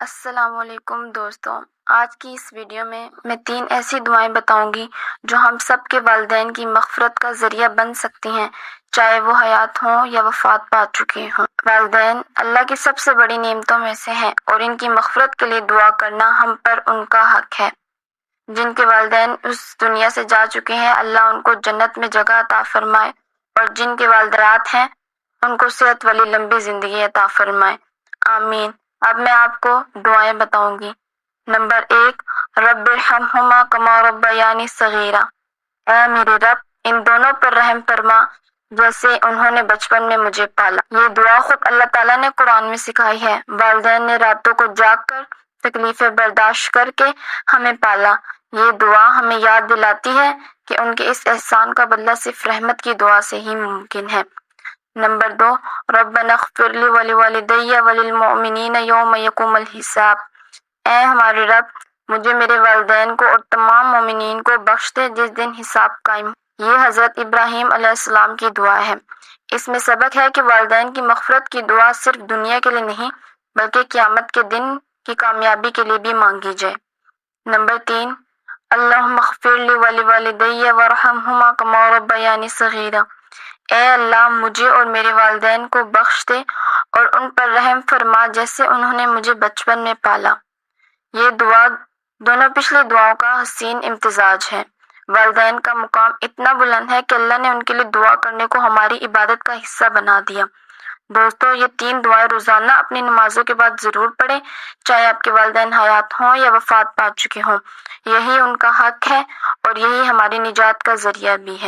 السلام علیکم دوستوں، آج کی اس ویڈیو میں 3 ایسی دعائیں بتاؤں گی جو ہم سب کے والدین کی مغفرت کا ذریعہ بن سکتی ہیں، چاہے وہ حیات ہوں یا وفات پا چکے ہوں۔ والدین اللہ کی سب سے بڑی نعمتوں میں سے ہیں اور ان کی مغفرت کے لیے دعا کرنا ہم پر ان کا حق ہے۔ جن کے والدین اس دنیا سے جا چکے ہیں، اللہ ان کو جنت میں جگہ عطا فرمائے، اور جن کے والدات ہیں ان کو صحت والی لمبی زندگی عطا فرمائے، آمین۔ اب میں آپ کو دعائیں بتاؤں گی۔ نمبر 1، رب ارحمہما کما ربیانی صغیرا۔ اے میرے رب، ان دونوں پر رحم فرما جیسے انہوں نے بچپن میں مجھے پالا۔ یہ دعا خود اللہ تعالیٰ نے قرآن میں سکھائی ہے۔ والدین نے راتوں کو جاگ کر تکلیفیں برداشت کر کے ہمیں پالا۔ یہ دعا ہمیں یاد دلاتی ہے کہ ان کے اس احسان کا بدلہ صرف رحمت کی دعا سے ہی ممکن ہے۔ نمبر 2، ربنا اغفر لی ولوالدی وللمؤمنین یوم یقوم الحساب۔ اے ہمارے رب، مجھے، میرے والدین کو اور تمام مومنین کو بخش دے جس دن حساب قائم ہو۔ یہ حضرت ابراہیم علیہ السلام کی دعا ہے۔ اس میں سبق ہے کہ والدین کی مغفرت کی دعا صرف دنیا کے لیے نہیں بلکہ قیامت کے دن کی کامیابی کے لیے بھی مانگی جائے۔ نمبر 3، اللہم اغفر لی ولوالدی وارحمہما کما ربیانی صغیرا۔ اے اللہ، مجھے اور میرے والدین کو بخش دے اور ان پر رحم فرما جیسے انہوں نے مجھے بچپن میں پالا۔ یہ دعا دونوں پچھلی دعاؤں کا حسین امتزاج ہے۔ والدین کا مقام اتنا بلند ہے کہ اللہ نے ان کے لیے دعا کرنے کو ہماری عبادت کا حصہ بنا دیا۔ دوستو، یہ 3 دعائیں روزانہ اپنی نمازوں کے بعد ضرور پڑھیں، چاہے آپ کے والدین حیات ہوں یا وفات پا چکے ہوں۔ یہی ان کا حق ہے اور یہی ہماری نجات کا ذریعہ بھی ہے۔